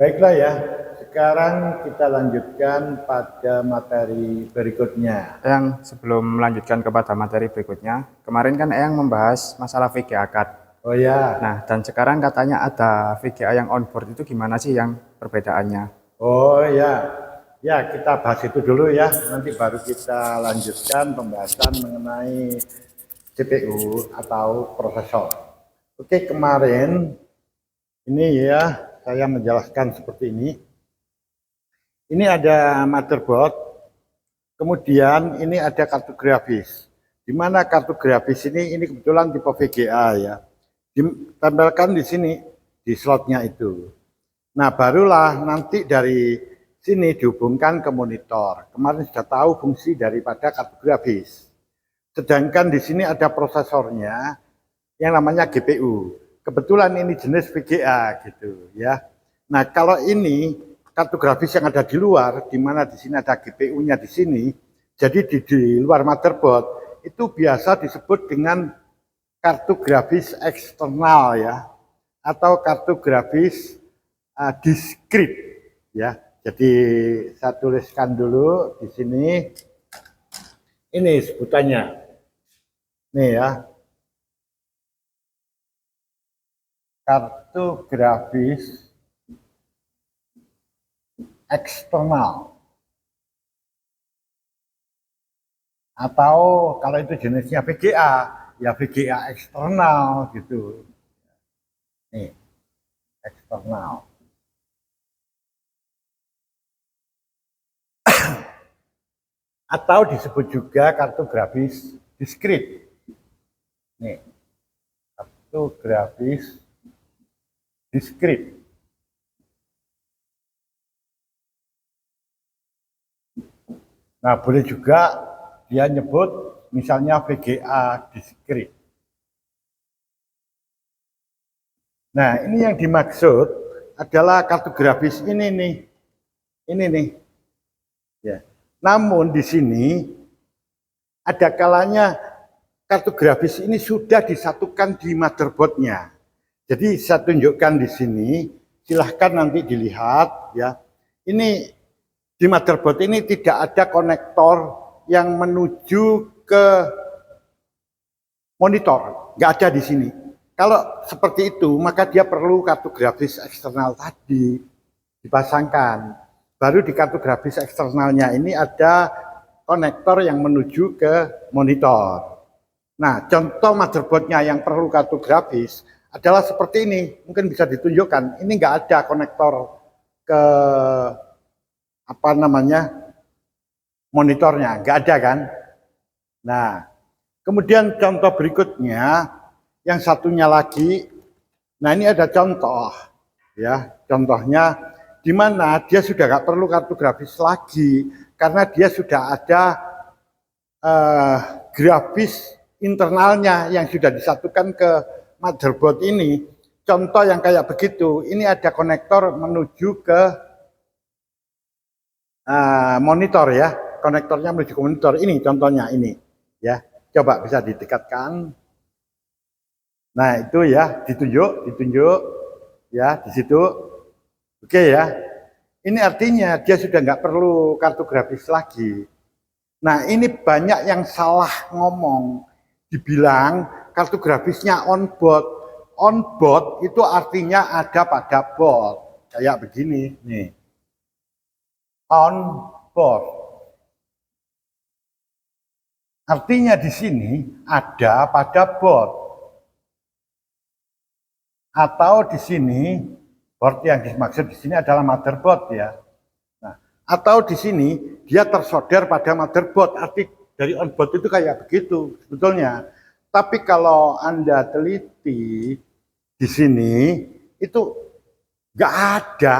Baiklah ya, sekarang kita lanjutkan pada materi berikutnya. Sebelum melanjutkan kepada materi berikutnya, kemarin kan Eyang membahas masalah VGA card. Oh ya, Nah, dan sekarang katanya ada VGA yang onboard, itu gimana sih yang perbedaannya? oh ya, ya kita bahas itu dulu ya. Nanti baru kita lanjutkan pembahasan mengenai CPU atau prosesor. Oke, kemarin ini ya saya menjelaskan seperti ini. Ini ada motherboard, kemudian ini ada kartu grafis. Di mana kartu grafis ini kebetulan tipe VGA ya. Ditempelkan di sini di slotnya itu. Nah, barulah nanti dari sini dihubungkan ke monitor. Kemarin sudah tahu fungsi daripada kartu grafis. Sedangkan di sini ada prosesornya yang namanya GPU. Kebetulan ini jenis VGA gitu ya. Nah, kalau ini kartu grafis yang ada di luar, di mana di sini ada GPU-nya di sini, jadi di luar motherboard itu biasa disebut dengan kartu grafis eksternal ya, atau kartu grafis diskrit ya. Jadi saya tuliskan dulu di sini. Ini sebutannya. Nih ya. Kartu grafis eksternal. Atau kalau itu jenisnya VGA, ya VGA eksternal gitu. Nih, eksternal. Atau disebut juga kartu grafis diskrit. Nih, kartu grafis diskrit. Nah, boleh juga dia nyebut misalnya VGA diskrit. Nah, ini yang dimaksud adalah kartu grafis ini nih. Ini nih. Ya. Namun di sini ada kalanya kartu grafis ini sudah disatukan di motherboardnya. Jadi saya tunjukkan di sini, silahkan nanti dilihat ya. Ini di motherboard ini tidak ada konektor yang menuju ke monitor, nggak ada di sini. Kalau seperti itu, maka dia perlu kartu grafis eksternal tadi dipasangkan. Baru di kartu grafis eksternalnya ini ada konektor yang menuju ke monitor. Nah, contoh motherboardnya yang perlu kartu grafis adalah seperti ini. Mungkin bisa ditunjukkan. Ini nggak ada konektor ke apa namanya monitornya, nggak ada kan? Nah, kemudian contoh berikutnya, yang satunya lagi. Nah, ini ada contoh, ya. Contohnya di mana dia sudah nggak perlu kartu grafis lagi karena dia sudah ada grafis internalnya yang sudah disatukan ke motherboard ini. Contoh yang kayak begitu, ini ada konektor menuju ke monitor ya, konektornya menuju ke monitor. Ini contohnya ini, ya. Coba bisa didekatkan. Nah itu ya, ditunjuk, ya di situ. Oke ya. Ini artinya dia sudah nggak perlu kartu grafis lagi. Nah ini banyak yang salah ngomong. Dibilang kartu grafisnya on board. On board itu artinya ada pada board. Kayak begini nih. On board. Artinya di sini ada pada board. Atau di sini board yang dimaksud di sini adalah motherboard ya. Nah, atau di sini dia tersolder pada motherboard. Arti dari onboard itu kayak begitu sebetulnya. Tapi kalau Anda teliti di sini itu nggak ada.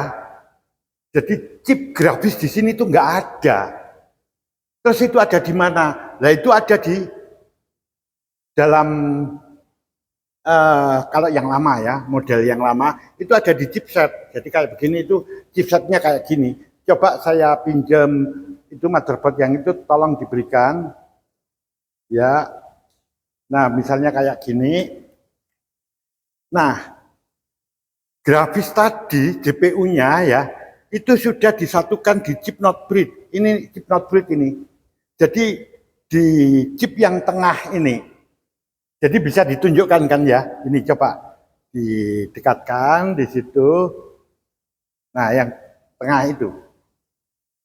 Jadi chip grafis di sini itu nggak ada. Terus itu ada di mana? Nah itu ada di dalam kalau yang lama ya, model yang lama itu ada di chipset. Jadi kayak begini itu chipsetnya kayak gini. Coba saya pinjam itu motherboard yang itu tolong diberikan. Ya. Nah, misalnya kayak gini. Nah, grafis tadi GPU-nya ya itu sudah disatukan di chip not breed. Ini chip not breed ini. Jadi di chip yang tengah ini. Jadi bisa ditunjukkan kan ya. Ini coba didekatkan di situ. Nah, yang tengah itu.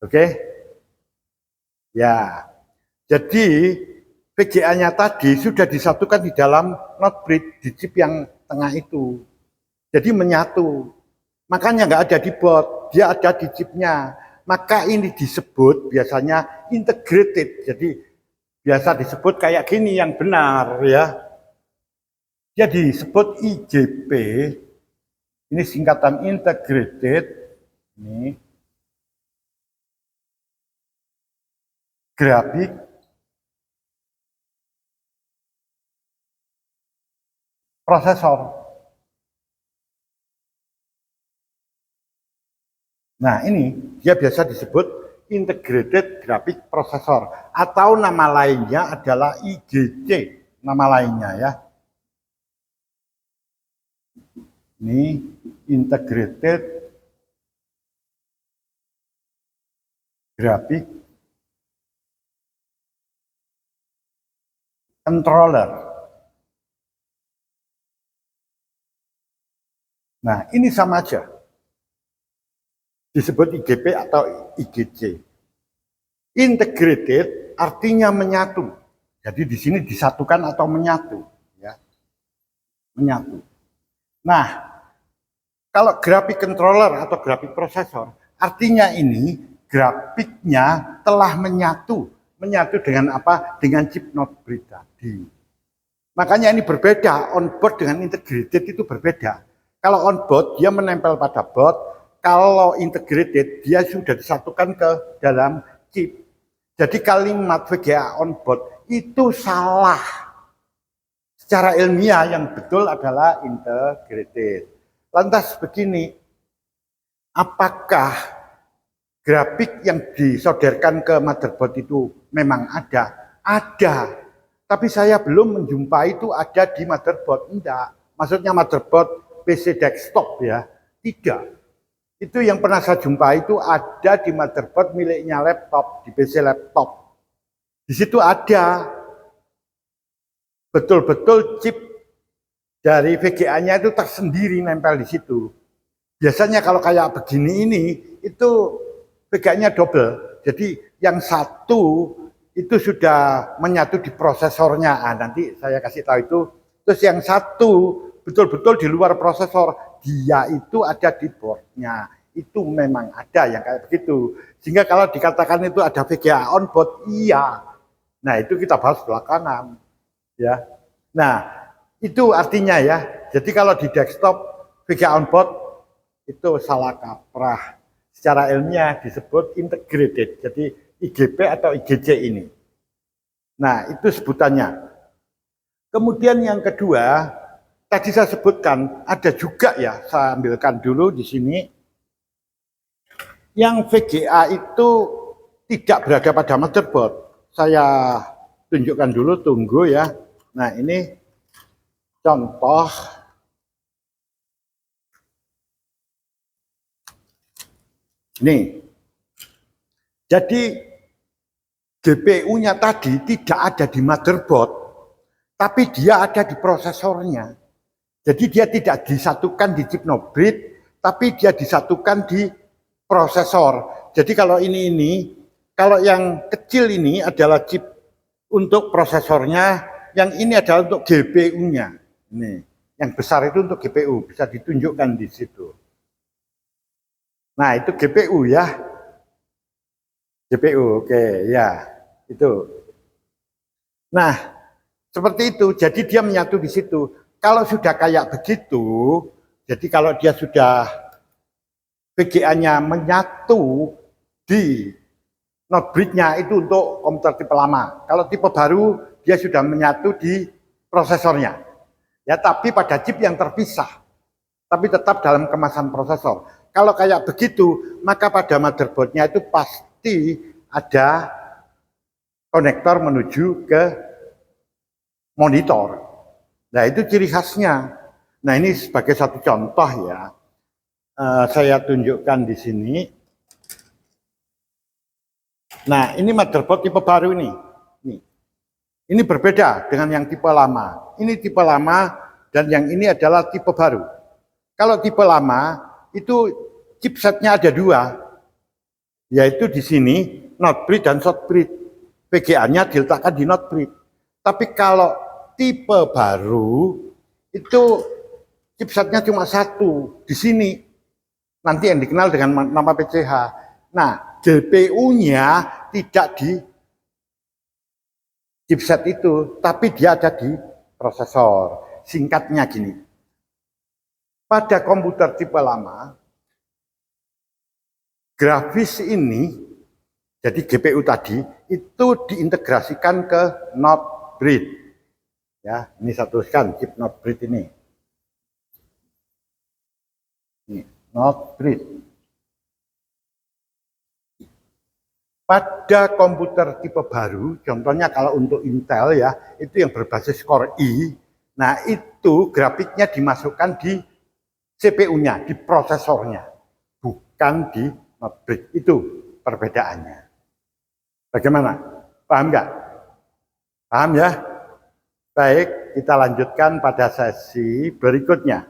Oke? Ya. Jadi VGA-nya tadi sudah disatukan di dalam not breed di chip yang tengah itu. Jadi menyatu. Makanya nggak ada di board, dia ada di chipnya. Maka ini disebut biasanya integrated. Jadi biasa disebut kayak gini yang benar ya. Dia disebut IGP. Ini singkatan integrated. Ini grafik prosesor. Nah, ini dia biasa disebut integrated graphic processor atau nama lainnya adalah IGC, nama lainnya ya. Ini integrated graphic controller. Nah, ini sama aja. Disebut IGP atau IGC. Integrated artinya menyatu. Jadi di sini disatukan atau menyatu, ya. Menyatu. Nah, kalau graphic controller atau graphic processor, artinya ini grafiknya telah menyatu. Menyatu dengan apa? Dengan chip not breed tadi. Makanya ini berbeda, on-board dengan integrated itu berbeda. Kalau on-board dia menempel pada board, kalau integrated dia sudah disatukan ke dalam chip. Jadi kalimat VGA on-board itu salah. Secara ilmiah yang betul adalah integrated. Lantas begini, apakah grafik yang disodorkan ke motherboard itu memang ada? Ada. Tapi saya belum menjumpai itu ada di motherboard. Enggak. Maksudnya motherboard PC desktop ya. Tidak. Itu yang pernah saya jumpai itu ada di motherboard miliknya laptop, di PC laptop. Di situ ada betul-betul chip dari VGA-nya itu tersendiri nempel di situ. Biasanya kalau kayak begini ini, itu VGA-nya double. Jadi yang satu itu sudah menyatu di prosesornya. Nah, nanti saya kasih tahu itu. Terus yang satu betul-betul di luar prosesor. Dia itu ada di boardnya. Itu memang ada yang kayak begitu. Sehingga kalau dikatakan itu ada VGA on board, iya. Nah, itu kita bahas belakangan. Ya. Nah, itu artinya ya. Jadi kalau di desktop VGA on board itu salah kaprah. Secara ilmiah disebut integrated. Jadi IGP atau IGC ini. Nah, itu sebutannya. Kemudian yang kedua, tadi saya sebutkan ada juga ya, saya ambilkan dulu di sini. Yang VGA itu tidak berada pada motherboard. Saya tunjukkan dulu, tunggu ya. Nah, ini contoh. Nih. Jadi GPU-nya tadi tidak ada di motherboard, tapi dia ada di prosesornya. Jadi dia tidak disatukan di chip no breed, tapi dia disatukan di prosesor. Jadi kalau ini, kalau yang kecil ini adalah chip untuk prosesornya, yang ini adalah untuk GPU-nya. Nih, yang besar itu untuk GPU, bisa ditunjukkan di situ. Nah, itu GPU ya. GPU, oke, ya, itu. Nah, seperti itu. Jadi dia menyatu di situ. Kalau sudah kayak begitu, jadi kalau dia sudah VGA-nya menyatu di not breed-nya itu untuk komputer tipe lama. Kalau tipe baru dia sudah menyatu di prosesornya. Ya, tapi pada chip yang terpisah. Tapi tetap dalam kemasan prosesor. Kalau kayak begitu, maka pada motherboard-nya itu pasti ada konektor menuju ke monitor. Nah, itu ciri khasnya. Nah, ini sebagai satu contoh ya. saya tunjukkan di sini. Nah, ini motherboard tipe baru ini. Ini berbeda dengan yang tipe lama. Ini tipe lama dan yang ini adalah tipe baru. Kalau tipe lama itu chipsetnya ada dua, yaitu di sini not bridge dan short bridge. VGA-nya diletakkan di not bridge. Tapi kalau tipe baru itu chipsetnya cuma satu di sini. Nanti yang dikenal dengan nama PCH. Nah, GPU-nya tidak di chipset itu, tapi dia ada di prosesor. Singkatnya gini. Pada komputer tipe lama, grafis ini, jadi GPU tadi, itu diintegrasikan ke not bridge. Ya, ini saya tuliskan chip not bridge ini. Ini, not bridge. Pada komputer tipe baru, contohnya kalau untuk Intel ya, itu yang berbasis Core i, nah itu grafiknya dimasukkan di CPU-nya, di prosesornya, bukan di not bridge. Itu perbedaannya. Bagaimana? Paham nggak? Paham ya? Baik, kita lanjutkan pada sesi berikutnya.